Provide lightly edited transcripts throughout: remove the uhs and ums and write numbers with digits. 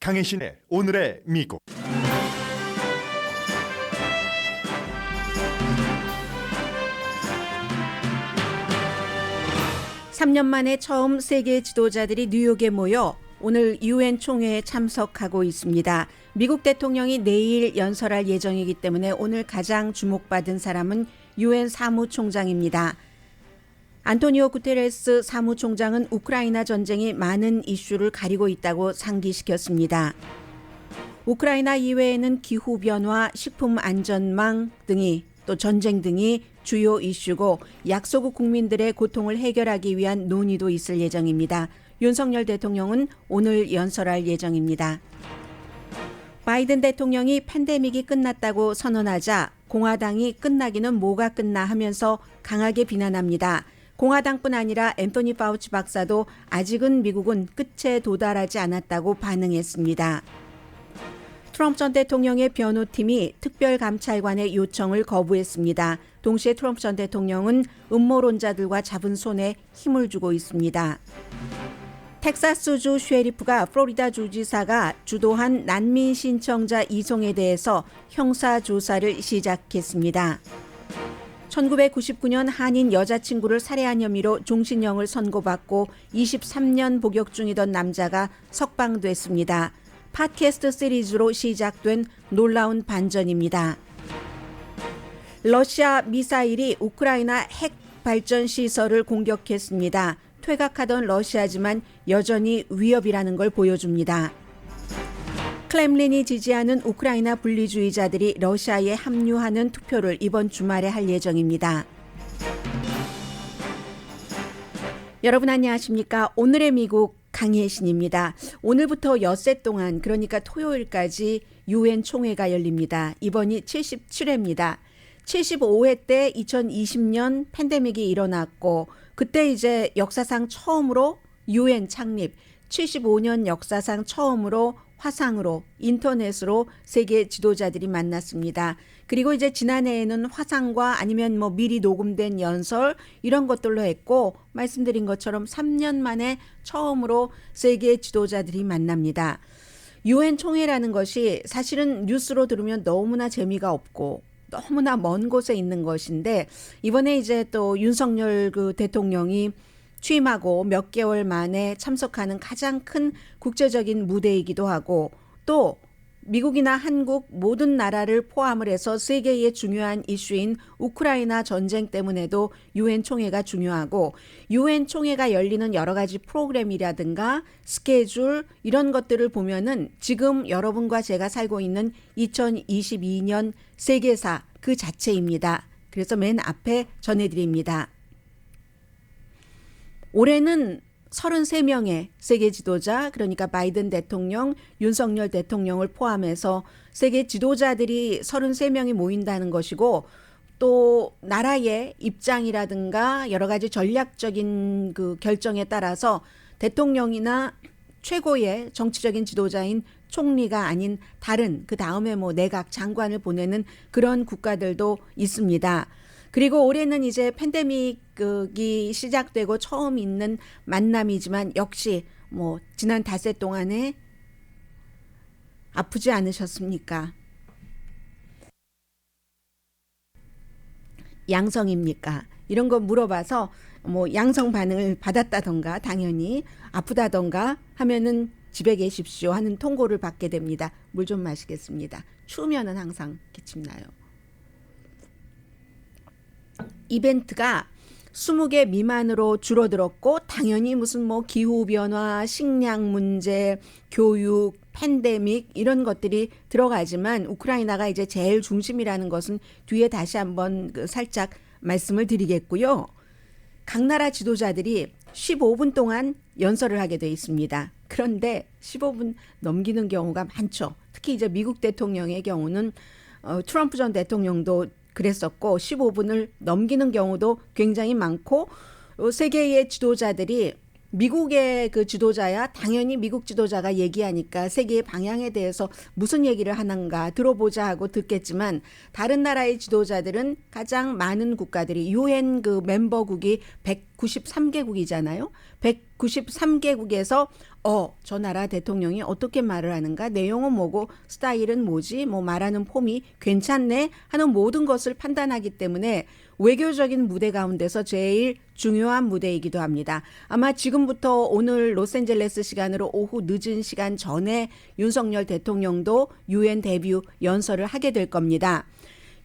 강혜신의 오늘의 미국. (3년) 만에 처음 세계 지도자들이 뉴욕에 모여 오늘 유엔 총회에 참석하고 있습니다. 미국 대통령이 내일 연설할 예정이기 때문에 오늘 가장 주목받은 사람은 유엔 사무총장입니다. 안토니오 구테레스 사무총장은 우크라이나 전쟁이 많은 이슈를 가리고 있다고 상기시켰습니다. 우크라이나 이외에는 기후변화, 식품 안전망 등이 또 전쟁 등이 주요 이슈고 약소국 국민들의 고통을 해결하기 위한 논의도 있을 예정입니다. 윤석열 대통령은 오늘 연설할 예정입니다. 바이든 대통령이 팬데믹이 끝났다고 선언하자 공화당이 끝나기는 뭐가 끝나 하면서 강하게 비난합니다. 공화당뿐 아니라 앤토니 파우치 박사도 아직은 미국은 끝에 도달하지 않았다고 반응했습니다. 트럼프 전 대통령의 변호팀이 특별감찰관의 요청을 거부했습니다. 동시에 트럼프 전 대통령은 음모론자들과 잡은 손에 힘을 주고 있습니다. 텍사스주 쉐리프가 플로리다 주지사가 주도한 난민 신청자 이송에 대해서 형사조사를 시작했습니다. 1999년 한인 여자친구를 살해한 혐의로 종신형을 선고받고 23년 복역 중이던 남자가 석방됐습니다. 팟캐스트 시리즈로 시작된 놀라운 반전입니다. 러시아 미사일이 우크라이나 핵 발전 시설을 공격했습니다. 퇴각하던 러시아지만 여전히 위협이라는 걸 보여줍니다. 크렘린이 지지하는 우크라이나 분리주의자들이 러시아에 합류하는 투표를 이번 주말에 할 예정입니다. 여러분 안녕하십니까? 오늘의 미국 강혜신입니다. 오늘부터 엿새 동안 그러니까 토요일까지 유엔 총회가 열립니다. 이번이 77회입니다. 75회 때 2020년 팬데믹이 일어났고 그때 이제 역사상 처음으로 유엔 창립, 75년 역사상 처음으로 화상으로 인터넷으로 세계 지도자들이 만났습니다. 그리고 이제 지난해에는 화상과 아니면 뭐 미리 녹음된 연설 이런 것들로 했고 말씀드린 것처럼 3년 만에 처음으로 세계 지도자들이 만납니다. 유엔 총회라는 것이 사실은 뉴스로 들으면 너무나 재미가 없고 너무나 먼 곳에 있는 것인데 이번에 이제 또 윤석열 대통령이 취임하고 몇 개월 만에 참석하는 가장 큰 국제적인 무대이기도 하고 또 미국이나 한국 모든 나라를 포함을 해서 세계의 중요한 이슈인 우크라이나 전쟁 때문에도 유엔 총회가 중요하고 유엔 총회가 열리는 여러 가지 프로그램이라든가 스케줄 이런 것들을 보면은 지금 여러분과 제가 살고 있는 2022년 세계사 그 자체입니다. 그래서 맨 앞에 전해드립니다. 올해는 33명의 세계 지도자, 그러니까 바이든 대통령, 윤석열 대통령을 포함해서 세계 지도자들이 33명이 모인다는 것이고 또 나라의 입장이라든가 여러 가지 전략적인 그 결정에 따라서 대통령이나 최고의 정치적인 지도자인 총리가 아닌 다른 그 다음에 뭐 내각 장관을 보내는 그런 국가들도 있습니다. 그리고 올해는 이제 팬데믹이 시작되고 처음 있는 만남이지만 역시 뭐 지난 닷새 동안에 아프지 않으셨습니까? 양성입니까? 이런 거 물어봐서 뭐 양성 반응을 받았다던가 당연히 아프다던가 하면은 집에 계십시오 하는 통보를 받게 됩니다. 물 좀 마시겠습니다. 추우면은 항상 기침 나요. 이벤트가 20개 미만으로 줄어들었고 당연히 무슨 뭐 기후변화, 식량 문제, 교육, 팬데믹 이런 것들이 들어가지만 우크라이나가 이제 제일 중심이라는 것은 뒤에 다시 한번 살짝 말씀을 드리겠고요. 각 나라 지도자들이 15분 동안 연설을 하게 돼 있습니다. 그런데 15분 넘기는 경우가 많죠. 특히 이제 미국 대통령의 경우는 트럼프 전 대통령도 그랬었고 15분을 넘기는 경우도 굉장히 많고 세계의 지도자들이 미국의 그 지도자야 당연히 미국 지도자가 얘기하니까 세계의 방향에 대해서 무슨 얘기를 하는가 들어보자 하고 듣겠지만 다른 나라의 지도자들은 가장 많은 국가들이 유엔 그 멤버국이 193개국이잖아요. 193개국에서 저 나라 대통령이 어떻게 말을 하는가, 내용은 뭐고 스타일은 뭐지, 뭐 말하는 폼이 괜찮네 하는 모든 것을 판단하기 때문에 외교적인 무대 가운데서 제일 중요한 무대이기도 합니다. 아마 지금부터 오늘 로스앤젤레스 시간으로 오후 늦은 시간 전에 윤석열 대통령도 유엔 데뷔 연설을 하게 될 겁니다.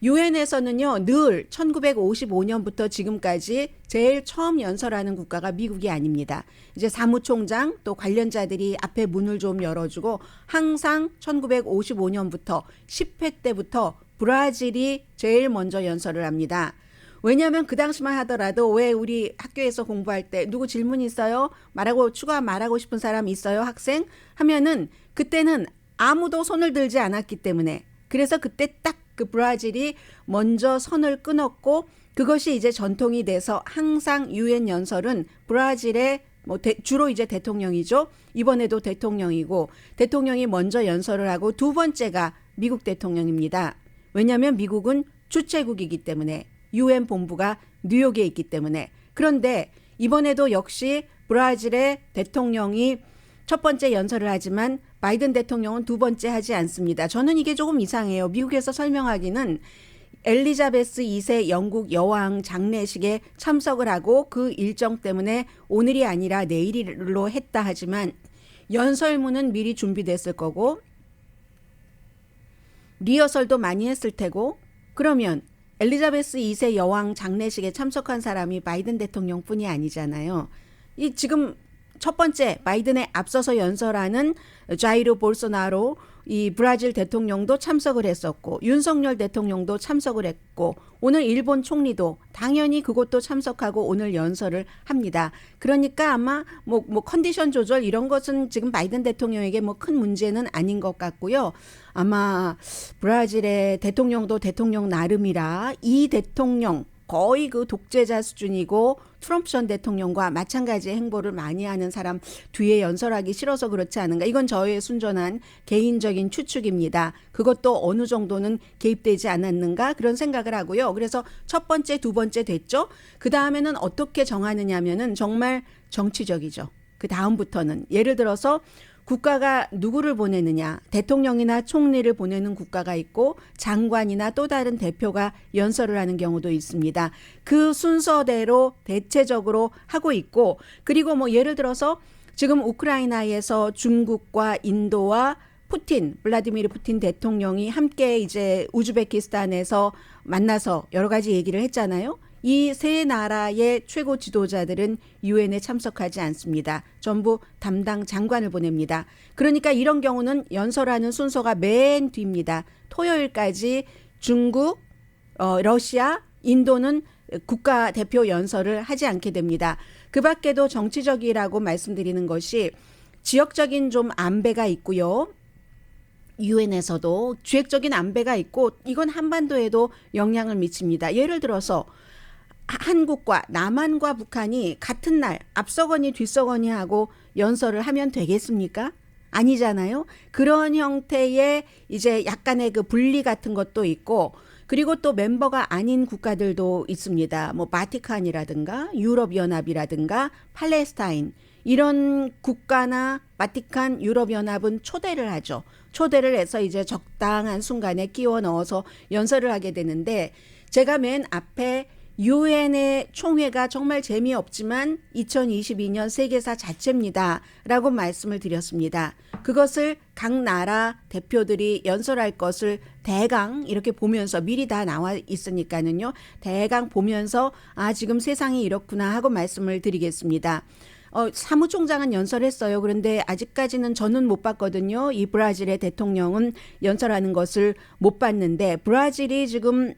유엔에서는요, 늘 1955년부터 지금까지 제일 처음 연설하는 국가가 미국이 아닙니다. 이제 사무총장 또 관련자들이 앞에 문을 좀 열어주고 항상 1955년부터 10회 때부터 브라질이 제일 먼저 연설을 합니다. 왜냐하면 그 당시만 하더라도 왜 우리 학교에서 공부할 때 누구 질문 있어요? 추가 말하고 싶은 사람 있어요? 학생? 하면은 그때는 아무도 손을 들지 않았기 때문에, 그래서 그때 딱 그 브라질이 먼저 선을 끊었고 그것이 이제 전통이 돼서 항상 유엔 연설은 브라질의 주로 이제 대통령이죠. 이번에도 대통령이고 대통령이 먼저 연설을 하고 두 번째가 미국 대통령입니다. 왜냐하면 미국은 주최국이기 때문에, 유엔 본부가 뉴욕에 있기 때문에. 그런데 이번에도 역시 브라질의 대통령이 첫 번째 연설을 하지만 바이든 대통령은 두 번째 하지 않습니다. 저는 이게 조금 이상해요. 미국에서 설명하기는 엘리자베스 2세 영국 여왕 장례식에 참석을 하고 그 일정 때문에 오늘이 아니라 내일로 했다 하지만 연설문은 미리 준비됐을 거고 리허설도 많이 했을 테고, 그러면 엘리자베스 2세 여왕 장례식에 참석한 사람이 바이든 대통령뿐이 아니잖아요. 이 지금 첫 번째 바이든에 앞서서 연설하는 자이르 볼소나로 이 브라질 대통령도 참석을 했었고 윤석열 대통령도 참석을 했고 오늘 일본 총리도 당연히 그것도 참석하고 오늘 연설을 합니다. 그러니까 아마 뭐 컨디션 조절 이런 것은 지금 바이든 대통령에게 뭐 큰 문제는 아닌 것 같고요. 아마 브라질의 대통령도 대통령 나름이라 이 대통령 거의 그 독재자 수준이고 트럼프 전 대통령과 마찬가지의 행보를 많이 하는 사람 뒤에 연설하기 싫어서 그렇지 않은가. 이건 저의 순전한 개인적인 추측입니다. 그것도 어느 정도는 개입되지 않았는가 그런 생각을 하고요. 그래서 첫 번째, 두 번째 됐죠. 그 다음에는 어떻게 정하느냐 하면은 정말 정치적이죠. 그 다음부터는 예를 들어서 국가가 누구를 보내느냐, 대통령이나 총리를 보내는 국가가 있고 장관이나 또 다른 대표가 연설을 하는 경우도 있습니다. 그 순서대로 대체적으로 하고 있고, 그리고 뭐 예를 들어서 지금 우크라이나에서 중국과 인도와 블라디미르 푸틴 대통령이 함께 이제 우즈베키스탄에서 만나서 여러 가지 얘기를 했잖아요. 이 세 나라의 최고 지도자들은 유엔에 참석하지 않습니다. 전부 담당 장관을 보냅니다. 그러니까 이런 경우는 연설하는 순서가 맨 뒤입니다. 토요일까지 중국, 러시아, 인도는 국가대표 연설을 하지 않게 됩니다. 그 밖에도 정치적이라고 말씀드리는 것이 지역적인 좀 안배가 있고요. 유엔에서도 지역적인 안배가 있고 이건 한반도에도 영향을 미칩니다. 예를 들어서 한국과 남한과 북한이 같은 날 앞서거니 뒤서거니 하고 연설을 하면 되겠습니까? 아니잖아요. 그런 형태의 이제 약간의 그 분리 같은 것도 있고, 그리고 또 멤버가 아닌 국가들도 있습니다. 뭐 바티칸이라든가 유럽연합이라든가 팔레스타인, 이런 국가나 바티칸, 유럽연합은 초대를 하죠. 초대를 해서 이제 적당한 순간에 끼워 넣어서 연설을 하게 되는데, 제가 맨 앞에 유엔의 총회가 정말 재미없지만 2022년 세계사 자체입니다 라고 말씀을 드렸습니다. 그것을 각 나라 대표들이 연설할 것을 대강 이렇게 보면서 미리 다 나와 있으니까는요. 대강 보면서 지금 세상이 이렇구나 하고 말씀을 드리겠습니다. 사무총장은 연설했어요. 그런데 아직까지는 저는 못 봤거든요. 이 브라질의 대통령은 연설하는 것을 못 봤는데, 브라질이 지금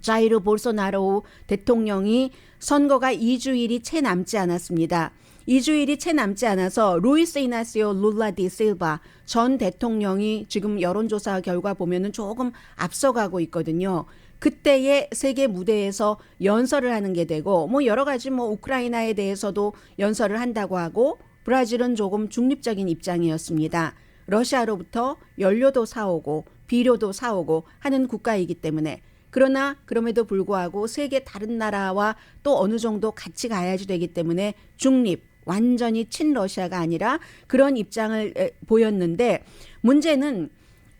자이르 볼소나로 대통령이 선거가 2주일이 채 남지 않았습니다. 2주일이 채 남지 않아서 루이스 이나시오 룰라 디 실바 전 대통령이 지금 여론조사 결과 보면은 조금 앞서가고 있거든요. 그때의 세계 무대에서 연설을 하는 게 되고, 뭐 여러 가지 뭐 우크라이나에 대해서도 연설을 한다고 하고, 브라질은 조금 중립적인 입장이었습니다. 러시아로부터 연료도 사오고 비료도 사오고 하는 국가이기 때문에. 그러나 그럼에도 불구하고 세계 다른 나라와 또 어느 정도 같이 가야지 되기 때문에 중립, 완전히 친러시아가 아니라 그런 입장을 보였는데 문제는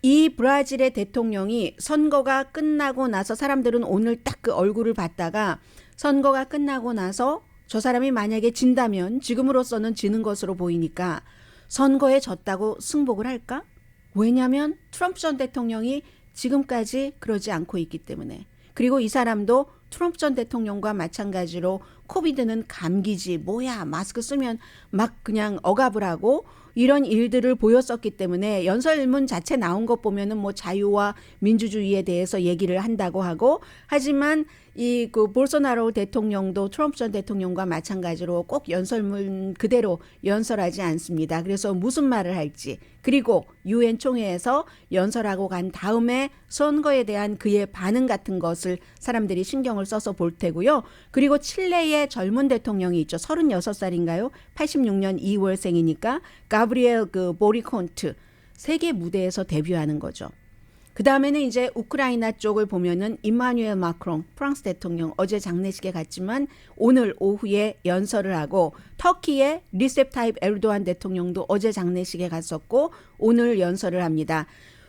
이 브라질의 대통령이 선거가 끝나고 나서 사람들은 오늘 딱 그 얼굴을 봤다가 선거가 끝나고 나서 저 사람이 만약에 진다면 지금으로서는 지는 것으로 보이니까 선거에 졌다고 승복을 할까? 왜냐하면 트럼프 전 대통령이 지금까지 그러지 않고 있기 때문에. 그리고 이 사람도 트럼프 전 대통령과 마찬가지로 코비드는 감기지 뭐야 마스크 쓰면 막 그냥 억압을 하고 이런 일들을 보였었기 때문에 연설문 자체 나온 것 보면은 뭐 자유와 민주주의에 대해서 얘기를 한다고 하고 하지만 이 그 볼소나로 대통령도 트럼프 전 대통령과 마찬가지로 꼭 연설문 그대로 연설하지 않습니다. 그래서 무슨 말을 할지 그리고 유엔 총회에서 연설하고 간 다음에 선거에 대한 그의 반응 같은 것을 사람들이 신경을 써서 볼 테고요. 그리고 칠레의 젊은 대통령이 있죠. 36살인가요? 86년 2월생이니까 가브리엘 그 보리콘트 세계 무대에서 데뷔하는 거죠. 그 다음에는 이제 우크라이나 쪽을 보면은 임마누엘 마크롱 프랑스 대통령 어제 장례식에 갔지만 오늘 오후에 연설을 하고 터키의 리셉 타입 에르도안 대통령도 어제 장례식에 갔었고 오늘 연설을 합니다.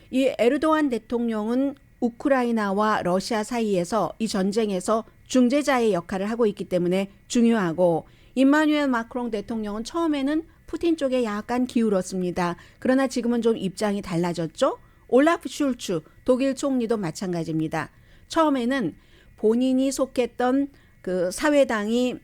이 에르도안 대통령은 우크라이나와 러시아 사이에서 이 전쟁에서 중재자의 역할을 하고 있기 때문에 중요하고 임마누엘 마크롱 대통령은 처음에는 푸틴 쪽에 약간 기울었습니다. 그러나 지금은 좀 입장이 달라졌죠. 올라프 슐츠 독일 총리도 마찬가지입니다. 처음에는 본인이 속했던 그 사회당이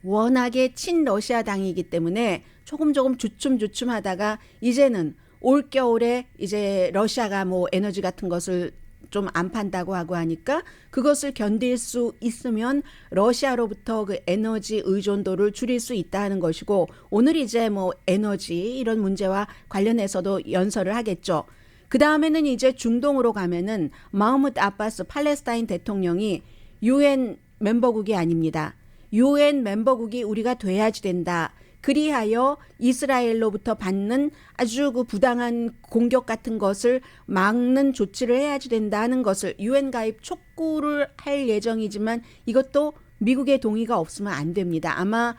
워낙에 친러시아 당이기 때문에 조금 주춤하다가 이제는 올겨울에 이제 러시아가 뭐 에너지 같은 것을 좀 안 판다고 하고 하니까 그것을 견딜 수 있으면 러시아로부터 그 에너지 의존도를 줄일 수 있다는 것이고 오늘 이제 뭐 에너지 이런 문제와 관련해서도 연설을 하겠죠. 그 다음에는 이제 중동으로 가면은 마흐무드 아바스 팔레스타인 대통령이 유엔 멤버국이 아닙니다. 유엔 멤버국이 우리가 돼야지 된다. 그리하여 이스라엘로부터 받는 아주 그 부당한 공격 같은 것을 막는 조치를 해야지 된다는 것을 유엔 가입 촉구를 할 예정이지만 이것도 미국의 동의가 없으면 안 됩니다. 아마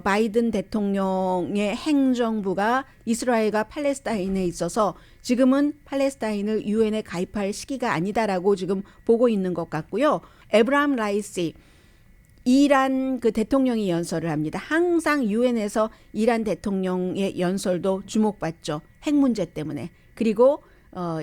바이든 대통령의 행정부가 이스라엘과 팔레스타인에 있어서 지금은 팔레스타인을 유엔에 가입할 시기가 아니다라고 지금 보고 있는 것 같고요. 에브라함 라이시 이란 그 대통령이 연설을 합니다. 항상 유엔에서 이란 대통령의 연설도 주목받죠. 핵 문제 때문에. 그리고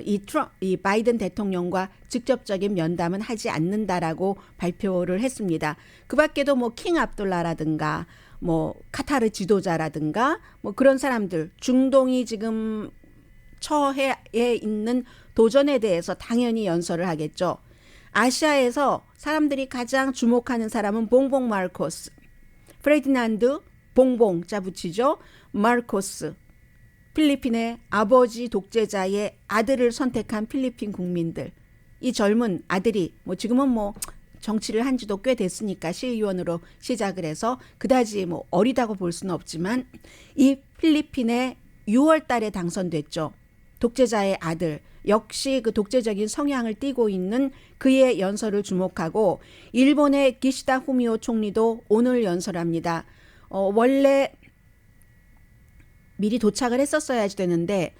이 바이든 대통령과 직접적인 면담은 하지 않는다라고 발표를 했습니다. 그 밖에도 뭐 킹 압둘라라든가 뭐 카타르 지도자라든가 뭐 그런 사람들 중동이 지금 처해 있는 도전에 대해서 당연히 연설을 하겠죠. 아시아에서 사람들이 가장 주목하는 사람은 봉봉 마르코스, 프레디난드 봉봉 자 붙이죠. 마르코스, 필리핀의 아버지 독재자의 아들을 선택한 필리핀 국민들. 이 젊은 아들이 뭐 지금은 뭐 정치를 한 지도 꽤 됐으니까 시의원으로 시작을 해서 그다지 뭐 어리다고 볼 수는 없지만 이 필리핀에 6월 달에 당선됐죠. 독재자의 아들. 역시 그 독재적인 성향을 띠고 있는 그의 연설을 주목하고 일본의 기시다 후미오 총리도 오늘 연설합니다. 원래 미리 도착을 했었어야지 되는데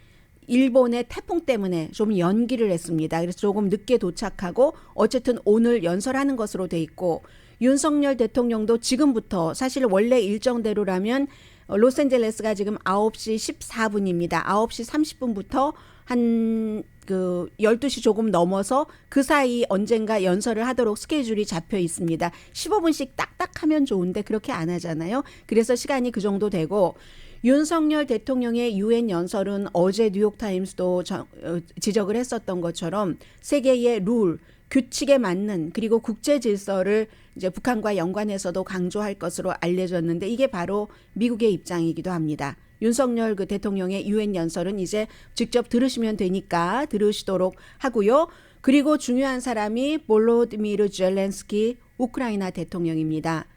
일본의 태풍 때문에 좀 연기를 했습니다. 그래서 조금 늦게 도착하고 어쨌든 오늘 연설하는 것으로 돼 있고 윤석열 대통령도 지금부터 사실 원래 일정대로라면 로스앤젤레스가 지금 9시 14분입니다. 9시 30분부터 한 그 12시 조금 넘어서 그 사이 언젠가 연설을 하도록 스케줄이 잡혀 있습니다. 15분씩 딱딱 하면 좋은데 그렇게 안 하잖아요. 그래서 시간이 그 정도 되고 윤석열 대통령의 유엔 연설은 어제 뉴욕타임스도 지적을 했었던 것처럼 세계의 룰, 규칙에 맞는 그리고 국제 질서를 이제 북한과 연관해서도 강조할 것으로 알려졌는데 이게 바로 미국의 입장이기도 합니다. 윤석열 그 대통령의 유엔 연설은 이제 직접 들으시면 되니까 들으시도록 하고요. 그리고 중요한 사람이 볼로디미르 젤렌스키 우크라이나 대통령입니다.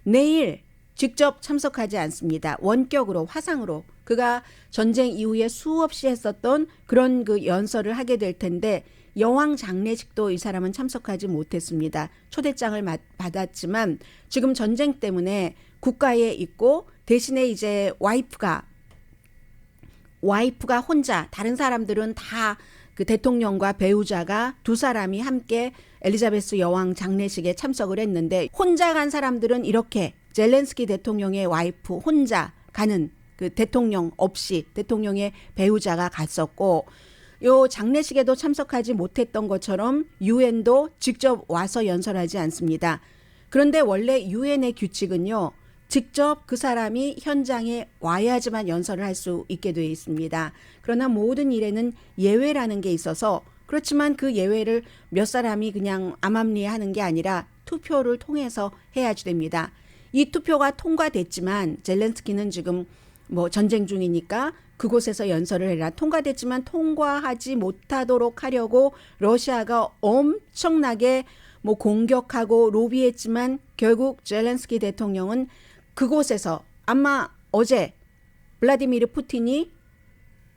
내일 직접 참석하지 않습니다. 원격으로 화상으로 그가 전쟁 이후에 수없이 했었던 그런 그 연설을 하게 될 텐데 여왕 장례식도 이 사람은 참석하지 못했습니다. 초대장을 받았지만 지금 전쟁 때문에 국가에 있고 대신에 이제 와이프가 혼자, 다른 사람들은 다 그 대통령과 배우자가 두 사람이 함께 엘리자베스 여왕 장례식에 참석을 했는데 혼자 간 사람들은 이렇게 젤렌스키 대통령의 와이프 혼자 가는 그 대통령 없이 대통령의 배우자가 갔었고 요 장례식에도 참석하지 못했던 것처럼 유엔도 직접 와서 연설하지 않습니다. 그런데 원래 유엔의 규칙은요. 직접 그 사람이 현장에 와야지만 연설을 할 수 있게 되어 있습니다. 그러나 모든 일에는 예외라는 게 있어서 그렇지만 그 예외를 몇 사람이 그냥 암암리에 하는 게 아니라 투표를 통해서 해야지 됩니다. 이 투표가 통과됐지만 젤렌스키는 지금 뭐 전쟁 중이니까 그곳에서 연설을 해라. 통과됐지만 통과하지 못하도록 하려고 러시아가 엄청나게 뭐 공격하고 로비했지만 결국 젤렌스키 대통령은 그곳에서 아마 어제 블라디미르 푸틴이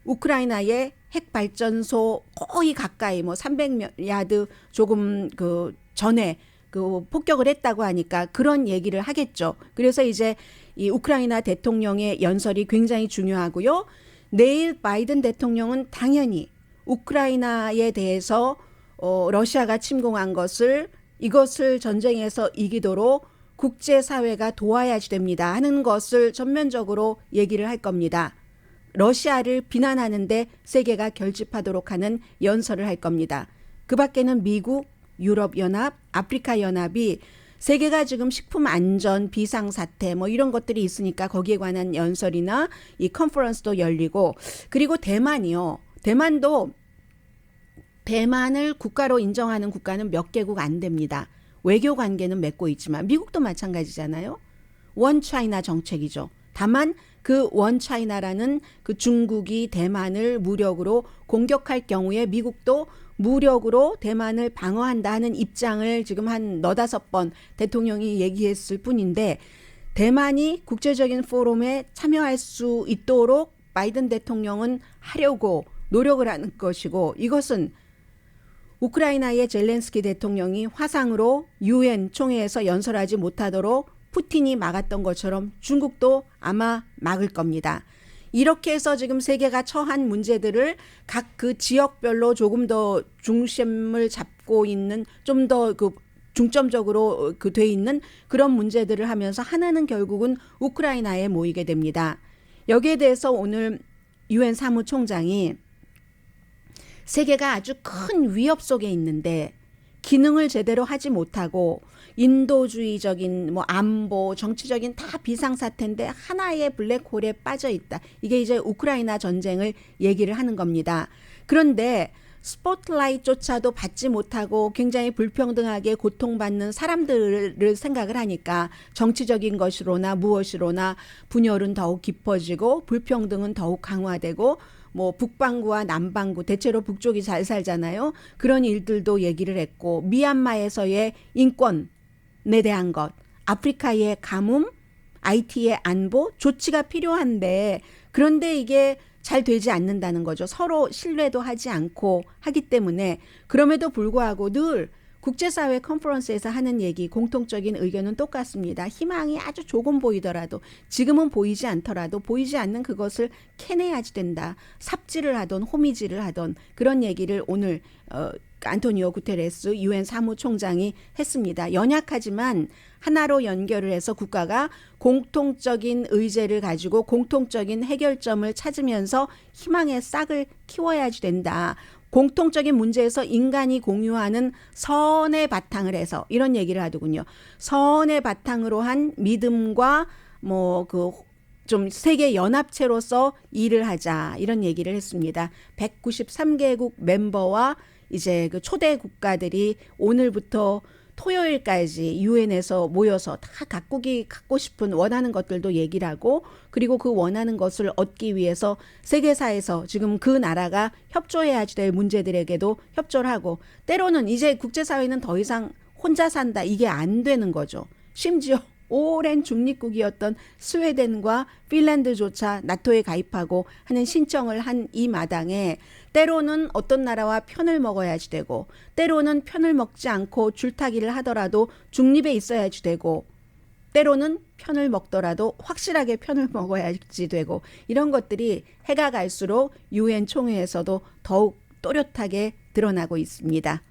우크라이나의 핵발전소 거의 가까이 뭐 300야드 조금 그 전에 그 폭격을 했다고 하니까 그런 얘기를 하겠죠. 그래서 이제 이 우크라이나 대통령의 연설이 굉장히 중요하고요. 내일 바이든 대통령은 당연히 우크라이나에 대해서 러시아가 침공한 이것을 전쟁에서 이기도록 국제사회가 도와야지 됩니다 하는 것을 전면적으로 얘기를 할 겁니다. 러시아를 비난하는데 세계가 결집하도록 하는 연설을 할 겁니다. 그 밖에는 미국, 유럽연합, 아프리카연합이 세계가 지금 식품 안전, 비상사태 뭐 이런 것들이 있으니까 거기에 관한 연설이나 이 컨퍼런스도 열리고 그리고 대만이요. 대만을 국가로 인정하는 국가는 몇 개국 안 됩니다. 외교 관계는 맺고 있지만 미국도 마찬가지잖아요. 원 차이나 정책이죠. 다만 그 원 차이나라는 그 중국이 대만을 무력으로 공격할 경우에 미국도 무력으로 대만을 방어한다 하는 입장을 지금 한 너다섯 번 대통령이 얘기했을 뿐인데 대만이 국제적인 포럼에 참여할 수 있도록 바이든 대통령은 하려고 노력을 하는 것이고 이것은 우크라이나의 젤렌스키 대통령이 화상으로 유엔 총회에서 연설하지 못하도록 푸틴이 막았던 것처럼 중국도 아마 막을 겁니다. 이렇게 해서 지금 세계가 처한 문제들을 각 그 지역별로 조금 더 중심을 잡고 있는 좀 더 그 중점적으로 그 돼 있는 그런 문제들을 하면서 하나는 결국은 우크라이나에 모이게 됩니다. 여기에 대해서 오늘 유엔 사무총장이 세계가 아주 큰 위협 속에 있는데 기능을 제대로 하지 못하고 인도주의적인 뭐 안보, 정치적인 다 비상사태인데 하나의 블랙홀에 빠져 있다. 이게 이제 우크라이나 전쟁을 얘기를 하는 겁니다. 그런데 스포트라이트조차도 받지 못하고 굉장히 불평등하게 고통받는 사람들을 생각을 하니까 정치적인 것으로나 무엇으로나 분열은 더욱 깊어지고 불평등은 더욱 강화되고 뭐 북반구와 남반구 대체로 북쪽이 잘 살잖아요. 그런 일들도 얘기를 했고 미얀마에서의 인권에 대한 것, 아프리카의 가뭄, IT의 안보 조치가 필요한데 그런데 이게 잘 되지 않는다는 거죠. 서로 신뢰도 하지 않고 하기 때문에 그럼에도 불구하고 늘 국제사회 컨퍼런스에서 하는 얘기 공통적인 의견은 똑같습니다. 희망이 아주 조금 보이더라도 지금은 보이지 않더라도 보이지 않는 그것을 캐내야지 된다. 삽질을 하던 호미질을 하던 그런 얘기를 오늘 안토니오 구테레스 유엔 사무총장이 했습니다. 연약하지만 하나로 연결을 해서 국가가 공통적인 의제를 가지고 공통적인 해결점을 찾으면서 희망의 싹을 키워야지 된다. 공통적인 문제에서 인간이 공유하는 선의 바탕을 해서 이런 얘기를 하더군요. 선의 바탕으로 한 믿음과 뭐 그 좀 세계 연합체로서 일을 하자 이런 얘기를 했습니다. 193개국 멤버와 이제 그 초대 국가들이 오늘부터 토요일까지 유엔에서 모여서 다 각국이 갖고 싶은 원하는 것들도 얘기를 하고 그리고 그 원하는 것을 얻기 위해서 세계사에서 지금 그 나라가 협조해야 될 문제들에게도 협조를 하고 때로는 이제 국제사회는 더 이상 혼자 산다 이게 안 되는 거죠. 심지어 오랜 중립국이었던 스웨덴과 핀란드조차 나토에 가입하고 하는 신청을 한 이 마당에 때로는 어떤 나라와 편을 먹어야지 되고 때로는 편을 먹지 않고 줄타기를 하더라도 중립에 있어야지 되고 때로는 편을 먹더라도 확실하게 편을 먹어야지 되고 이런 것들이 해가 갈수록 유엔 총회에서도 더욱 또렷하게 드러나고 있습니다.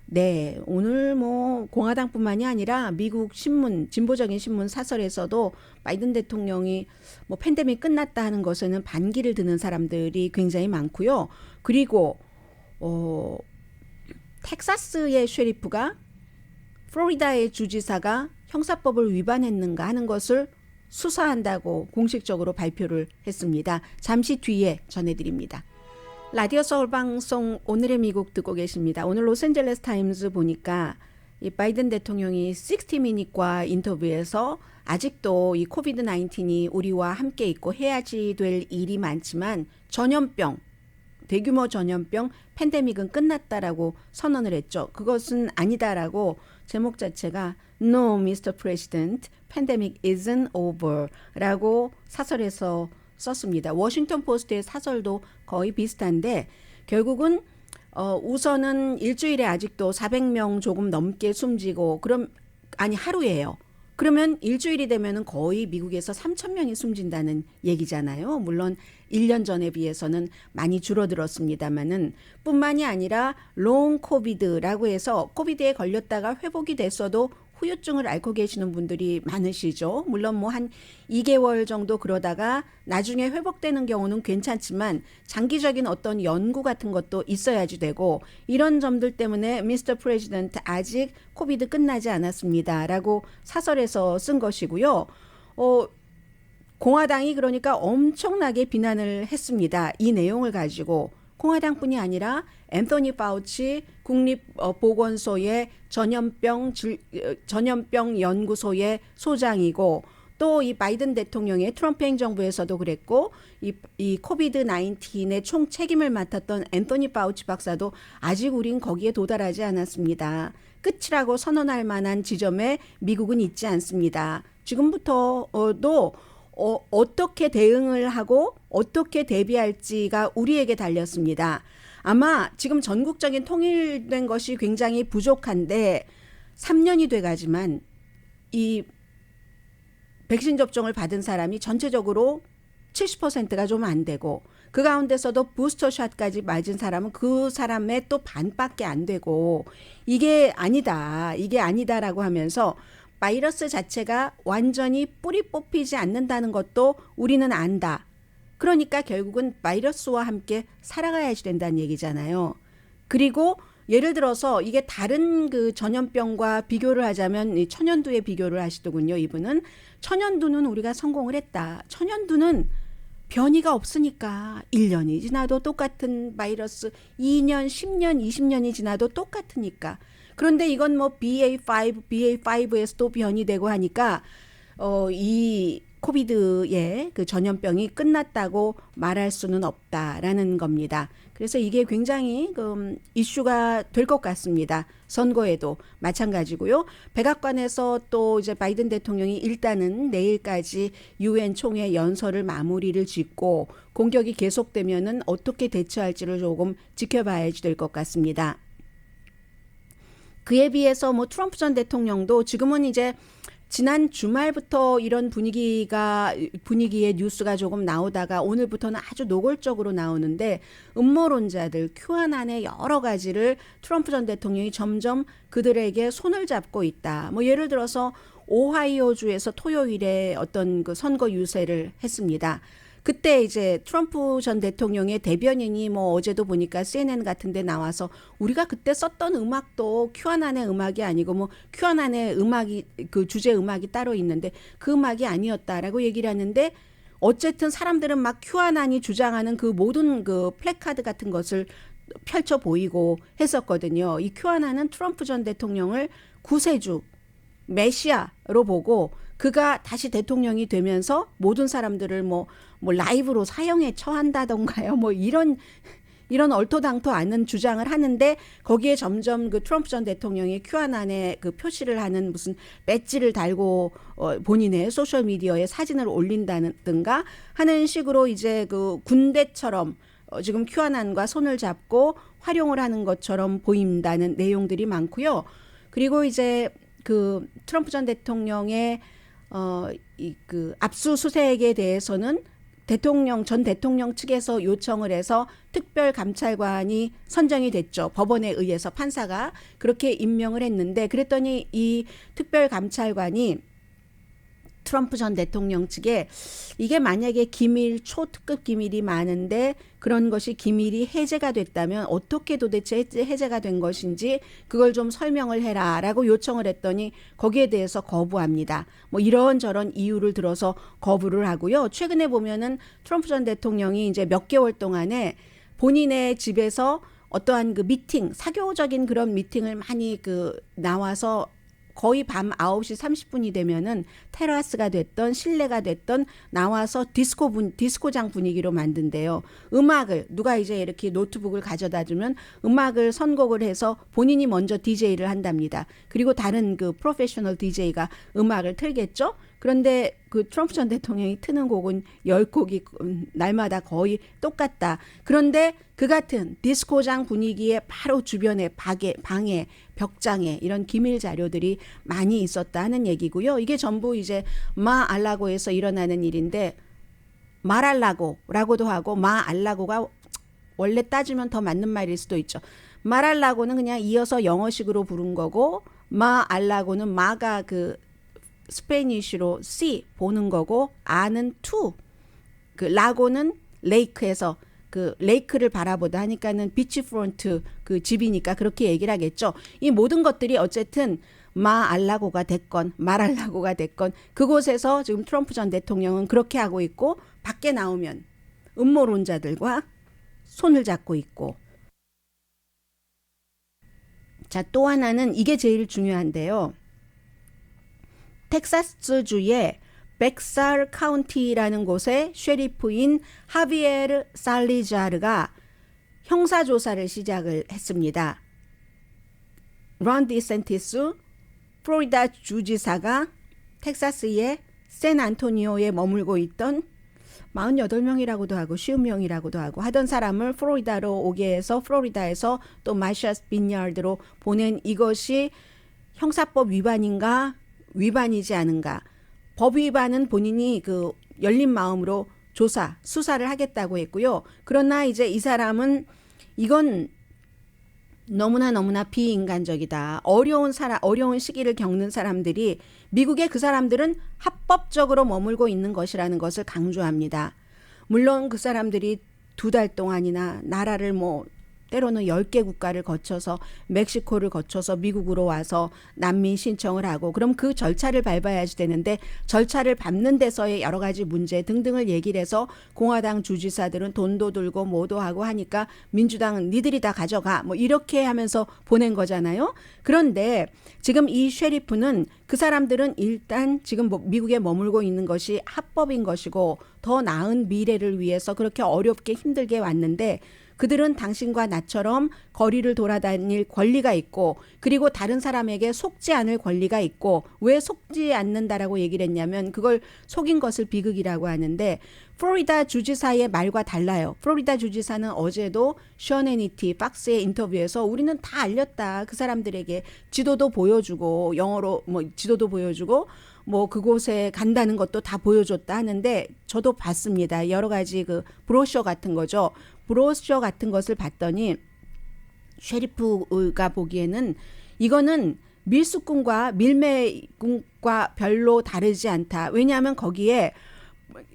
네, 오늘 뭐 공화당뿐만이 아니라 미국 신문, 진보적인 신문 사설에서도 바이든 대통령이 뭐 팬데믹 끝났다 하는 것에는 반기를 드는 사람들이 굉장히 많고요. 그리고 텍사스의 셰리프가 플로리다의 주지사가 형사법을 위반했는가 하는 것을 수사한다고 공식적으로 발표를 했습니다. 잠시 뒤에 전해드립니다. 라디오 서울 방송 오늘의 미국 듣고 계십니다. 오늘 로스앤젤레스 타임즈 보니까 이 바이든 대통령이 60미닛과 인터뷰에서 아직도 이 코비드 19이 우리와 함께 있고 해야지 될 일이 많지만 전염병, 대규모 전염병 팬데믹은 끝났다라고 선언을 했죠. 그것은 아니다라고 제목 자체가 No, Mr. President, Pandemic isn't over라고 사설에서 썼습니다. 워싱턴 포스트의 사설도 거의 비슷한데 결국은 우선은 일주일에 아직도 400명 조금 넘게 숨지고 하루예요. 그러면 일주일이 되면은 거의 미국에서 3,000명이 숨진다는 얘기잖아요. 물론 1년 전에 비해서는 많이 줄어들었습니다만은 뿐만이 아니라 롱 코비드라고 해서 코비드에 걸렸다가 회복이 됐어도 후유증을 앓고 계시는 분들이 많으시죠. 물론 뭐 한 2개월 정도 그러다가 나중에 회복되는 경우는 괜찮지만 장기적인 어떤 연구 같은 것도 있어야지 되고 이런 점들 때문에 미스터 프레지던트 아직 코비드 끝나지 않았습니다라고 사설에서 쓴 것이고요. 공화당이 그러니까 엄청나게 비난을 했습니다. 이 내용을 가지고 공화당뿐이 아니라 앤토니 파우치 국립보건소의 전염병 연구소의 소장이고 또 이 바이든 대통령의 트럼프 행정부에서도 그랬고 이 코비드 19의 총 책임을 맡았던 앤토니 파우치 박사도 아직 우린 거기에 도달하지 않았습니다. 끝이라고 선언할 만한 지점에 미국은 있지 않습니다. 지금부터도 어떻게 대응을 하고 어떻게 대비할지가 우리에게 달렸습니다. 아마 지금 전국적인 통일된 것이 굉장히 부족한데 3년이 돼가지만 이 백신 접종을 받은 사람이 전체적으로 70%가 좀 안 되고 그 가운데서도 부스터샷까지 맞은 사람은 그 사람의 또 반밖에 안 되고 이게 아니다라고 하면서 바이러스 자체가 완전히 뿌리 뽑히지 않는다는 것도 우리는 안다. 그러니까 결국은 바이러스와 함께 살아가야지 된다는 얘기잖아요. 그리고 예를 들어서 이게 다른 그 전염병과 비교를 하자면 이 천연두에 비교를 하시더군요. 이분은 천연두는 우리가 성공을 했다. 천연두는 변이가 없으니까 1년이 지나도 똑같은 바이러스 2년, 10년, 20년이 지나도 똑같으니까. 그런데 이건 뭐 BA5에서 또 변이되고 하니까 이 코비드의 그 전염병이 끝났다고 말할 수는 없다라는 겁니다. 그래서 이게 굉장히 이슈가 될 것 같습니다. 선거에도 마찬가지고요. 백악관에서 또 이제 바이든 대통령이 일단은 내일까지 유엔 총회 연설을 마무리를 짓고 공격이 계속되면은 어떻게 대처할지를 조금 지켜봐야지 될 것 같습니다. 그에 비해서 뭐 트럼프 전 대통령도 지금은 이제 지난 주말부터 이런 분위기의 뉴스가 조금 나오다가 오늘부터는 아주 노골적으로 나오는데 음모론자들 QAnon의 여러 가지를 트럼프 전 대통령이 점점 그들에게 손을 잡고 있다. 뭐 예를 들어서 오하이오주에서 토요일에 어떤 그 선거 유세를 했습니다. 그때 이제 트럼프 전 대통령의 대변인이 뭐 어제도 보니까 CNN 같은 데 나와서 우리가 그때 썼던 음악도 QAnon의 음악이 아니고 뭐 QAnon의 음악이 그 주제 음악이 따로 있는데 그 음악이 아니었다라고 얘기를 하는데 어쨌든 사람들은 막 QAnon이 주장하는 그 모든 그 플래카드 같은 것을 펼쳐 보이고 했었거든요. 이 QAnon은 트럼프 전 대통령을 구세주 메시아로 보고 그가 다시 대통령이 되면서 모든 사람들을 뭐 라이브로 사형에 처한다던가요. 뭐 이런 이런 얼토당토 않은 주장을 하는데 거기에 점점 그 트럼프 전 대통령이 QAnon에 그 표시를 하는 무슨 배지를 달고 본인의 소셜 미디어에 사진을 올린다든가 하는 식으로 이제 그 군대처럼 지금 QAnon과 손을 잡고 활용을 하는 것처럼 보인다는 내용들이 많고요. 그리고 이제 그 트럼프 전 대통령의 이 그 압수수색에 대해서는 전 대통령 측에서 요청을 해서 특별감찰관이 선정이 됐죠. 법원에 의해서 판사가 그렇게 임명을 했는데 그랬더니 이 특별감찰관이 트럼프 전 대통령 측에 이게 만약에 기밀, 초특급 기밀이 많은데 그런 것이 기밀이 해제가 됐다면 어떻게 도대체 해제가 된 것인지 그걸 좀 설명을 해라 라고 요청을 했더니 거기에 대해서 거부합니다. 뭐 이런저런 이유를 들어서 거부를 하고요. 최근에 보면은 트럼프 전 대통령이 이제 몇 개월 동안에 본인의 집에서 어떠한 그 미팅, 사교적인 그런 미팅을 많이 그 나와서 거의 밤 9시 30분이 되면은 테라스가 됐던 실내가 됐던 나와서 디스코장 분위기로 만든대요. 음악을 누가 이제 이렇게 노트북을 가져다 주면 음악을 선곡을 해서 본인이 먼저 DJ를 한답니다. 그리고 다른 그 프로페셔널 DJ가 음악을 틀겠죠. 그런데 그 트럼프 전 대통령이 트는 곡은 10곡이 날마다 거의 똑같다. 그런데 그 같은 디스코장 분위기의 바로 주변에 방에 벽장에 이런 기밀 자료들이 많이 있었다 하는 얘기고요. 이게 전부 이제 마알라고에서 일어나는 일인데 말알라고라고도 하고 마알라고가 원래 따지면 더 맞는 말일 수도 있죠. 말알라고는 그냥 이어서 영어식으로 부른 거고 마알라고는 마가 그 스페니쉬로 see 보는 거고 아는 to 그 라고는 레이크에서 그 레이크를 바라보다 하니까는 비치프론트 그 집이니까 그렇게 얘기를 하겠죠. 이 모든 것들이 어쨌든 마알라고가 됐건 말알라고가 됐건 그곳에서 지금 트럼프 전 대통령은 그렇게 하고 있고 밖에 나오면 음모론자들과 손을 잡고 있고 자, 또 하나는 이게 제일 중요한데요. 텍사스주의 백살 카운티라는 곳의 셰리프인 하비에르 살리자르가 형사조사를 시작을 했습니다. 론 디센티스 플로리다 주지사가 텍사스의 샌안토니오에 머물고 있던 48명이라고도 하고 50명이라고도 하고 하던 사람을 플로리다로 오게 해서 플로리다에서 또 마샤스 빈야드로 보낸 이것이 형사법 위반인가 위반이지 않은가. 법 위반은 본인이 그 열린 마음으로 수사를 하겠다고 했고요. 그러나 이제 이 사람은 이건 너무나 비인간적이다. 어려운 시기를 겪는 사람들이 미국의 그 사람들은 합법적으로 머물고 있는 것이라는 것을 강조합니다. 물론 그 사람들이 2달 동안이나 나라를 뭐 때로는 10개 국가를 거쳐서 멕시코를 거쳐서 미국으로 와서 난민 신청을 하고 그럼 그 절차를 밟아야지 되는데 절차를 밟는 데서의 여러 가지 문제 등등을 얘기를 해서 공화당 주지사들은 돈도 들고 뭐도 하고 하니까 민주당은 니들이 다 가져가 뭐 이렇게 하면서 보낸 거잖아요. 그런데 지금 이 셰리프는 그 사람들은 일단 지금 미국에 머물고 있는 것이 합법인 것이고 더 나은 미래를 위해서 그렇게 어렵게 힘들게 왔는데 그들은 당신과 나처럼 거리를 돌아다닐 권리가 있고 그리고 다른 사람에게 속지 않을 권리가 있고 왜 속지 않는다라고 얘기를 했냐면 그걸 속인 것을 비극이라고 하는데 플로리다 주지사의 말과 달라요. 플로리다 주지사는 어제도 션 해니티 박스의 인터뷰에서 우리는 다 알렸다. 그 사람들에게 지도도 보여주고 영어로 뭐 지도도 보여주고 뭐 그곳에 간다는 것도 다 보여줬다 하는데 저도 봤습니다. 여러 가지 그 브로셔 같은 거죠. 브로셔 같은 것을 봤더니 셰리프가 보기에는 이거는 밀수꾼과 밀매꾼과 별로 다르지 않다. 왜냐하면 거기에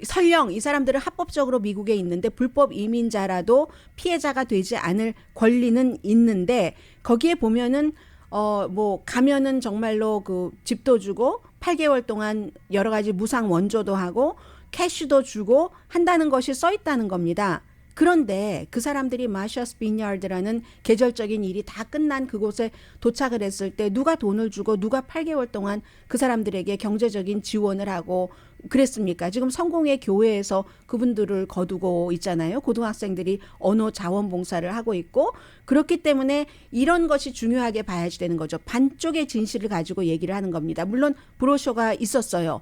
설령 이 사람들은 합법적으로 미국에 있는데 불법 이민자라도 피해자가 되지 않을 권리는 있는데 거기에 보면은 뭐 가면은 정말로 그 집도 주고 8개월 동안 여러 가지 무상 원조도 하고 캐시도 주고 한다는 것이 써 있다는 겁니다. 그런데 그 사람들이 마셔스 비냐드라는 계절적인 일이 다 끝난 그곳에 도착을 했을 때 누가 돈을 주고 누가 8개월 동안 그 사람들에게 경제적인 지원을 하고 그랬습니까? 지금 성공의 교회에서 그분들을 거두고 있잖아요. 고등학생들이 언어 자원봉사를 하고 있고 그렇기 때문에 이런 것이 중요하게 봐야지 되는 거죠. 반쪽의 진실을 가지고 얘기를 하는 겁니다. 물론 브로셔가 있었어요.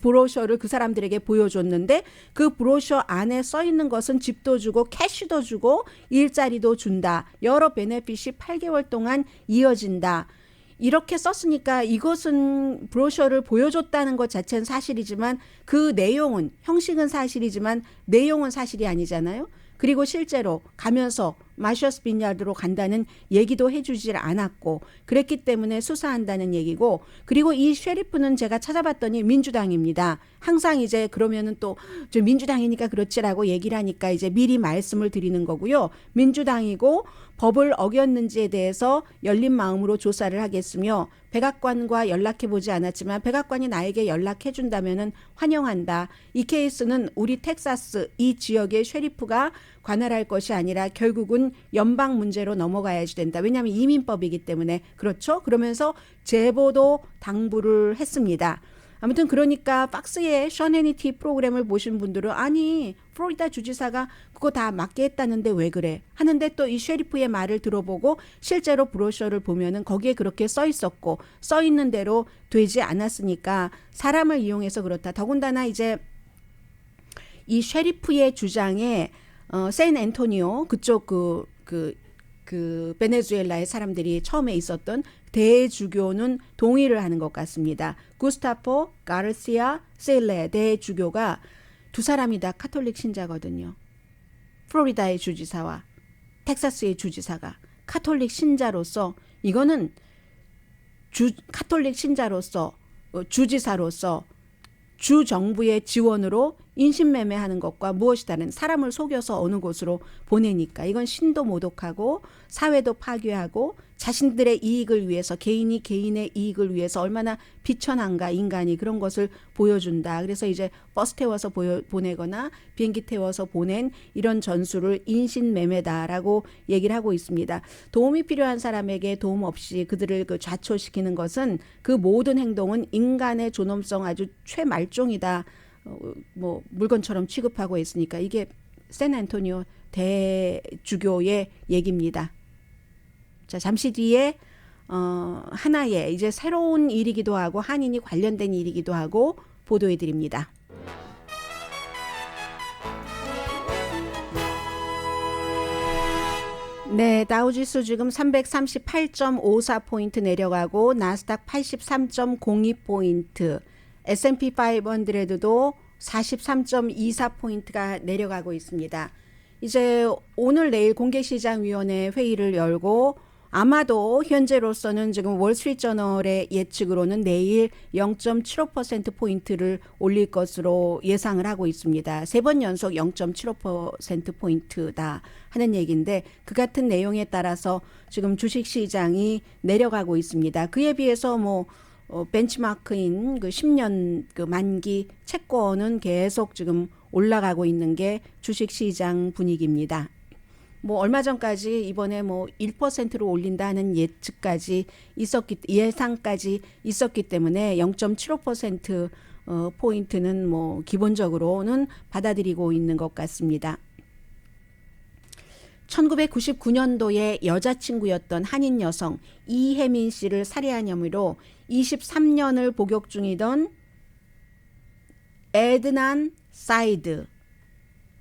브로셔를 그 사람들에게 보여줬는데 그 브로셔 안에 써 있는 것은 집도 주고 캐시도 주고 일자리도 준다. 여러 베네핏이 8개월 동안 이어진다. 이렇게 썼으니까 이것은 브로셔를 보여줬다는 것 자체는 사실이지만 그 내용은 형식은 사실이지만 내용은 사실이 아니잖아요. 그리고 실제로 가면서 마셔스 빈야드로 간다는 얘기도 해주질 않았고 그랬기 때문에 수사한다는 얘기고 그리고 이 셰리프는 제가 찾아봤더니 민주당입니다. 항상 이제 그러면은 또 저 민주당이니까 그렇지라고 얘기를 하니까 이제 미리 말씀을 드리는 거고요. 민주당이고 법을 어겼는지에 대해서 열린 마음으로 조사를 하겠으며 백악관과 연락해보지 않았지만 백악관이 나에게 연락해준다면은 환영한다. 이 케이스는 우리 텍사스 이 지역의 셰리프가 관할할 것이 아니라 결국은 연방 문제로 넘어가야지 된다. 왜냐하면 이민법이기 때문에 그렇죠. 그러면서 제보도 당부를 했습니다. 아무튼 그러니까 팍스의 션 해니티 프로그램을 보신 분들은 아니 플로리다 주지사가 그거 다 맞게 했다는데 왜 그래 하는데 또 이 셰리프의 말을 들어보고 실제로 브로셔를 보면은 거기에 그렇게 써 있었고 써 있는 대로 되지 않았으니까 사람을 이용해서 그렇다. 더군다나 이제 이 셰리프의 주장에 샌 앤토니오 그쪽 그 베네수엘라의 사람들이 처음에 있었던 대주교는 동의를 하는 것 같습니다. 구스타포 가르시아 셀레 대주교가 두 사람이 다 카톨릭 신자거든요. 플로리다의 주지사와 텍사스의 주지사가 카톨릭 신자로서 이거는 카톨릭 신자로서 주지사로서 주 정부의 지원으로 인신매매하는 것과 무엇이 다른 사람을 속여서 어느 곳으로 보내니까 이건 신도 모독하고 사회도 파괴하고 자신들의 이익을 위해서 개인이 개인의 이익을 위해서 얼마나 비천한가 인간이 그런 것을 보여준다. 그래서 이제 버스 태워서 보내거나 비행기 태워서 보낸 이런 전술을 인신매매다라고 얘기를 하고 있습니다. 도움이 필요한 사람에게 도움 없이 그들을 좌초시키는 것은 그 모든 행동은 인간의 존엄성 아주 최말종이다. 뭐 물건처럼 취급하고 있으니까 이게 샌 안토니오 대주교의 얘기입니다. 자, 잠시 뒤에 하나의 이제 새로운 일이기도 하고 한인이 관련된 일이기도 하고 보도해 드립니다. 네, 다우지수 지금 338.54포인트 내려가고 나스닥 83.02포인트 S&P 500도 43.24포인트가 내려가고 있습니다. 이제 오늘 내일 공개시장위원회 회의를 열고 아마도 현재로서는 지금 월스트리트저널의 예측으로는 내일 0.75%포인트를 올릴 것으로 예상을 하고 있습니다. 3번 연속 0.75%포인트다 하는 얘기인데 그 같은 내용에 따라서 지금 주식시장이 내려가고 있습니다. 그에 비해서 벤치마크인 그 10년 그 만기 채권은 계속 지금 올라가고 있는 게 주식시장 분위기입니다. 얼마 전까지 이번에 1%로 올린다는 예측까지 예상까지 있었기 때문에 0.75% 포인트는 기본적으로는 받아들이고 있는 것 같습니다. 1999년도에 여자친구였던 한인 여성 이혜민 씨를 살해한 혐의로 23년을 복역 중이던 에드난 사이드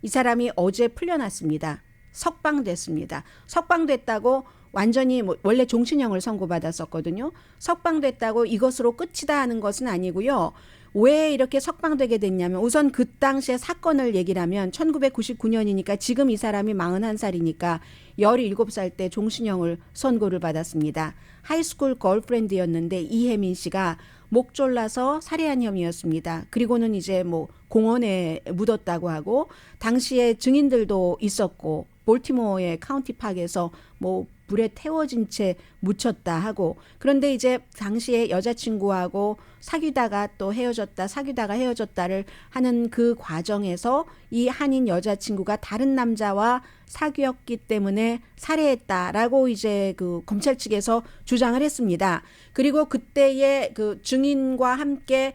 이 사람이 어제 풀려났습니다. 석방됐습니다. 석방됐다고 완전히 원래 종신형을 선고받았었거든요. 석방됐다고 이것으로 끝이다 하는 것은 아니고요. 왜 이렇게 석방되게 됐냐면 우선 그 당시에 사건을 얘기를 하면 1999년이니까 지금 이 사람이 41살이니까 17살 때 종신형을 선고를 받았습니다. 하이스쿨 걸프렌드였는데 이혜민 씨가 목 졸라서 살해한 혐의였습니다. 그리고는 이제 공원에 묻었다고 하고 당시에 증인들도 있었고 볼티모어의 카운티 파크에서 불에 태워진 채 묻혔다 하고, 그런데 이제 당시에 여자친구하고 사귀다가 또 헤어졌다, 사귀다가 헤어졌다를 하는 그 과정에서 이 한인 여자친구가 다른 남자와 사귀었기 때문에 살해했다라고 이제 그 검찰 측에서 주장을 했습니다. 그리고 그때의 그 증인과 함께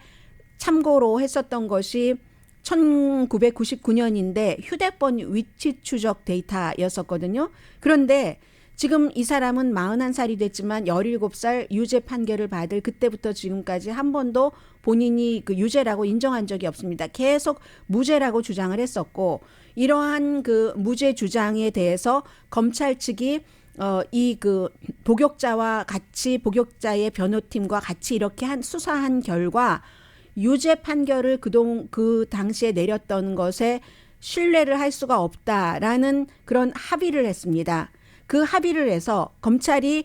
참고로 했었던 것이 1999년인데 휴대폰 위치 추적 데이터였었거든요. 그런데 지금 이 사람은 41살이 됐지만 17살 유죄 판결을 받을 그때부터 지금까지 한 번도 본인이 그 유죄라고 인정한 적이 없습니다. 계속 무죄라고 주장을 했었고, 이러한 그 무죄 주장에 대해서 검찰 측이 이 그 복역자와 같이, 복역자의 변호팀과 같이 이렇게 수사한 결과 유죄 판결을 그 당시에 내렸던 것에 신뢰를 할 수가 없다라는 그런 합의를 했습니다. 그 합의를 해서 검찰이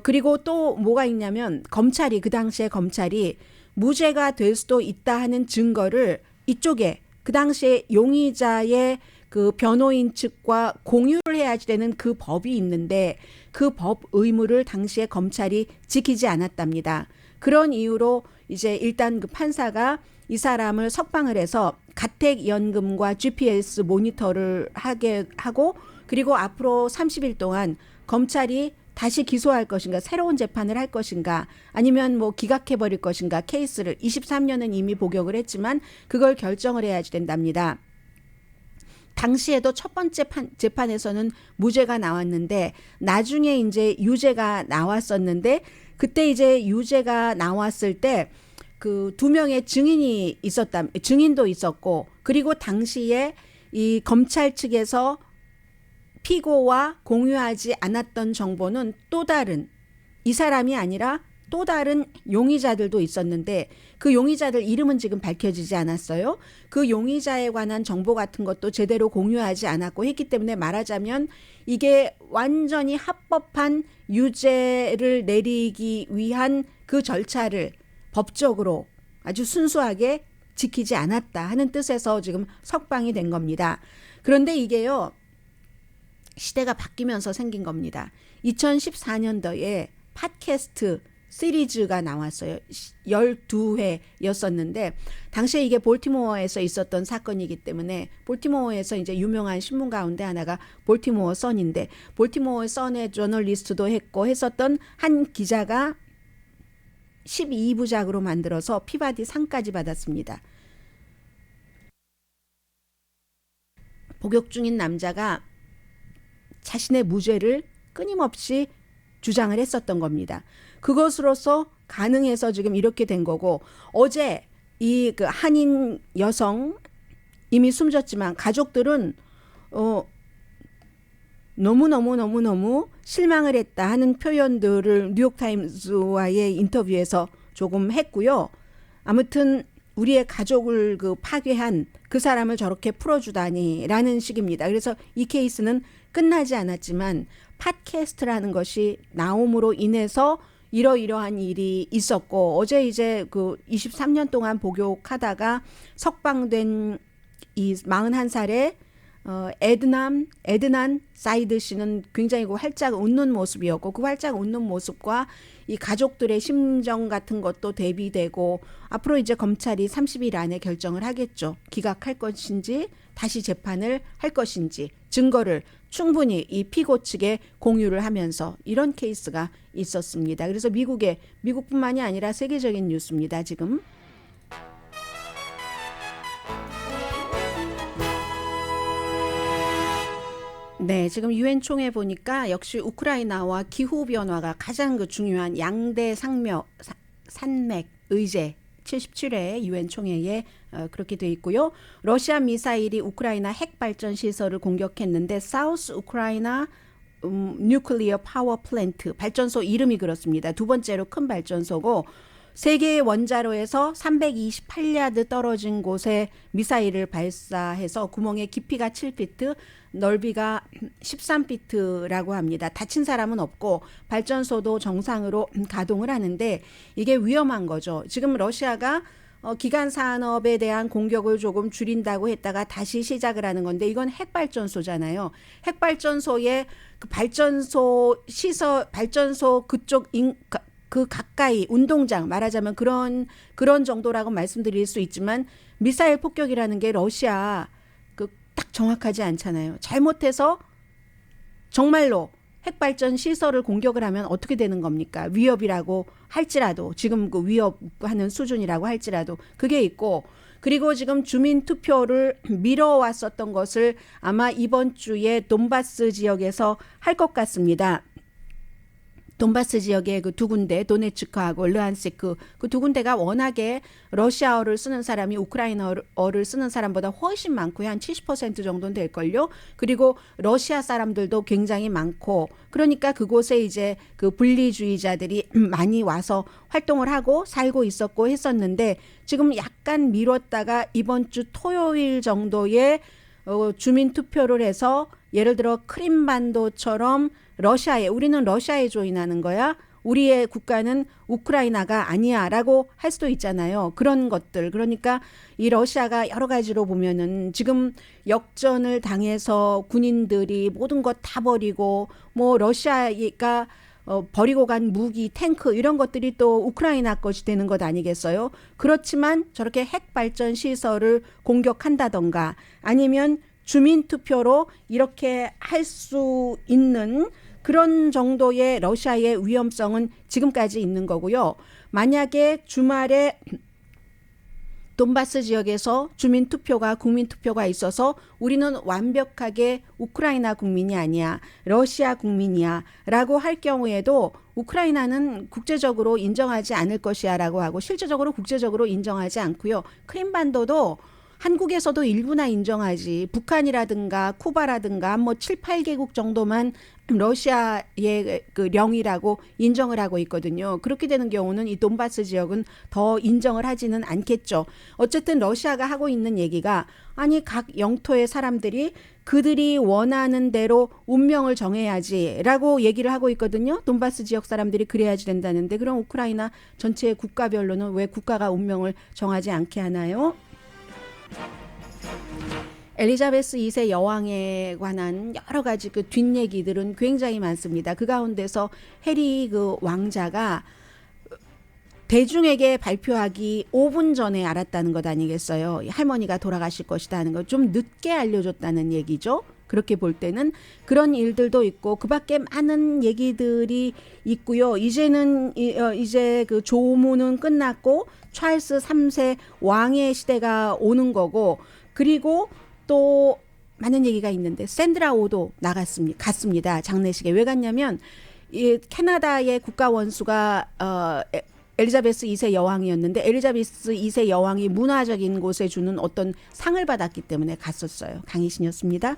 그리고 또 뭐가 있냐면, 검찰이 그 당시에 검찰이 무죄가 될 수도 있다 하는 증거를 이쪽에 그 당시에 용의자의 그 변호인 측과 공유를 해야지 되는 그 법이 있는데 그 법 의무를 당시에 검찰이 지키지 않았답니다. 그런 이유로 이제 일단 그 판사가 이 사람을 석방을 해서 가택연금과 GPS 모니터를 하게 하고, 그리고 앞으로 30일 동안 검찰이 다시 기소할 것인가, 새로운 재판을 할 것인가, 아니면 뭐 기각해버릴 것인가, 케이스를 23년은 이미 복역을 했지만 그걸 결정을 해야지 된답니다. 당시에도 첫 번째 재판에서는 무죄가 나왔는데 나중에 이제 유죄가 나왔었는데, 그때 이제 유죄가 나왔을 때 그 2명의 증인도 있었고, 그리고 당시에 이 검찰 측에서 피고와 공유하지 않았던 정보는 또 다른, 이 사람이 아니라 또 다른 용의자들도 있었는데 그 용의자들 이름은 지금 밝혀지지 않았어요. 그 용의자에 관한 정보 같은 것도 제대로 공유하지 않았고 했기 때문에 말하자면 이게 완전히 합법한 유죄를 내리기 위한 그 절차를 법적으로 아주 순수하게 지키지 않았다 하는 뜻에서 지금 석방이 된 겁니다. 그런데 이게요, 시대가 바뀌면서 생긴 겁니다. 2014년도에 팟캐스트 시리즈가 나왔어요. 12회였었는데 당시에 이게 볼티모어에서 있었던 사건이기 때문에, 볼티모어에서 이제 유명한 신문 가운데 하나가 볼티모어 선인데, 볼티모어 선의 저널리스트도 했고 했었던 한 기자가 12부작으로 만들어서 피바디 상까지 받았습니다. 복역 중인 남자가 자신의 무죄를 끊임없이 주장을 했었던 겁니다. 그것으로서 가능해서 지금 이렇게 된 거고, 어제 이 그 한인 여성 이미 숨졌지만 가족들은 너무 실망을 했다 하는 표현들을 뉴욕타임스와의 인터뷰에서 조금 했고요. 아무튼 우리의 가족을 그 파괴한 그 사람을 저렇게 풀어주다니라는 식입니다. 그래서 이 케이스는 끝나지 않았지만 팟캐스트라는 것이 나옴으로 인해서 이러이러한 일이 있었고, 어제 이제 그 23년 동안 복역하다가 석방된 이 41살의 에드난 사이드 씨는 굉장히 그 활짝 웃는 모습이었고, 그 활짝 웃는 모습과 이 가족들의 심정 같은 것도 대비되고, 앞으로 이제 검찰이 30일 안에 결정을 하겠죠. 기각할 것인지 다시 재판을 할 것인지 증거를 충분히 이 피고 측에 공유를 하면서 이런 케이스가 있었습니다. 그래서 미국뿐만이 아니라 세계적인 뉴스입니다, 지금. 네, 지금 유엔 총회 보니까 역시 우크라이나와 기후 변화가 가장 그 중요한 양대 산맥 의제 77회 유엔 총회에 그렇게 돼 있고요. 러시아 미사일이 우크라이나 핵 발전 시설을 공격했는데 사우스 우크라이나 뉴클리어 파워 플랜트 발전소 이름이 그렇습니다. 두 번째로 큰 발전소고, 세계의 원자로에서 328야드 떨어진 곳에 미사일을 발사해서 구멍의 깊이가 7피트, 넓이가 13피트라고 합니다. 다친 사람은 없고 발전소도 정상으로 가동을 하는데 이게 위험한 거죠. 지금 러시아가 기간 산업에 대한 공격을 조금 줄인다고 했다가 다시 시작을 하는 건데 이건 핵발전소잖아요. 핵발전소의 그 발전소 시설 발전소 그쪽 그 가까이 운동장 말하자면 그런 정도라고 말씀드릴 수 있지만 미사일 폭격이라는 게 러시아 그 딱 정확하지 않잖아요. 잘못해서 정말로 핵발전 시설을 공격을 하면 어떻게 되는 겁니까? 위협이라고 할지라도 지금 그 위협하는 수준이라고 할지라도 그게 있고 그리고 지금 주민 투표를 미뤄왔었던 것을 아마 이번 주에 돈바스 지역에서 할 것 같습니다. 돈바스 지역의 그 두 군데 도네츠크하고 르한스크 그 두 군데가 워낙에 러시아어를 쓰는 사람이 우크라이나어를 쓰는 사람보다 훨씬 많고요. 한 70% 정도는 될걸요. 그리고 러시아 사람들도 굉장히 많고 그러니까 그곳에 이제 그 분리주의자들이 많이 와서 활동을 하고 살고 있었고 했었는데 지금 약간 미뤘다가 이번 주 토요일 정도에 주민 투표를 해서 예를 들어 크림반도처럼 우리는 러시아에 조인하는 거야. 우리의 국가는 우크라이나가 아니야 라고 할 수도 있잖아요. 그런 것들. 그러니까 이 러시아가 여러 가지로 보면은 지금 역전을 당해서 군인들이 모든 것 다 버리고 뭐 러시아가 버리고 간 무기, 탱크 이런 것들이 또 우크라이나 것이 되는 것 아니겠어요? 그렇지만 저렇게 핵발전 시설을 공격한다던가 아니면 주민투표로 이렇게 할 수 있는 그런 정도의 러시아의 위험성은 지금까지 있는 거고요. 만약에 주말에 돈바스 지역에서 주민투표가 국민투표가 있어서 우리는 완벽하게 우크라이나 국민이 아니야. 러시아 국민이야. 라고 할 경우에도 우크라이나는 국제적으로 인정하지 않을 것이야 라고 하고 실제적으로 국제적으로 인정하지 않고요. 크림반도도 한국에서도 일부나 인정하지 북한이라든가 쿠바라든가 뭐 7, 8개국 정도만 러시아의 그 령이라고 인정을 하고 있거든요. 그렇게 되는 경우는 이 돈바스 지역은 더 인정을 하지는 않겠죠. 어쨌든 러시아가 하고 있는 얘기가 아니 각 영토의 사람들이 그들이 원하는 대로 운명을 정해야지라고 얘기를 하고 있거든요. 돈바스 지역 사람들이 그래야지 된다는데 그럼 우크라이나 전체 국가별로는 왜 국가가 운명을 정하지 않게 하나요? 엘리자베스 2세 여왕에 관한 여러 가지 그 뒷얘기들은 굉장히 많습니다. 그 가운데서 해리 그 왕자가 대중에게 발표하기 5분 전에 알았다는 것 아니겠어요? 할머니가 돌아가실 것이다 하는 거 좀 늦게 알려줬다는 얘기죠. 그렇게 볼 때는 그런 일들도 있고 그 밖에 많은 얘기들이 있고요. 이제는 이제 그 조문은 끝났고 찰스 3세 왕의 시대가 오는 거고 그리고 또 많은 얘기가 있는데 샌드라 오도 갔습니다. 장례식에. 왜 갔냐면 이 캐나다의 국가 원수가 엘리자베스 2세 여왕이었는데 엘리자베스 2세 여왕이 문화적인 곳에 주는 어떤 상을 받았기 때문에 갔었어요. 강희신이었습니다.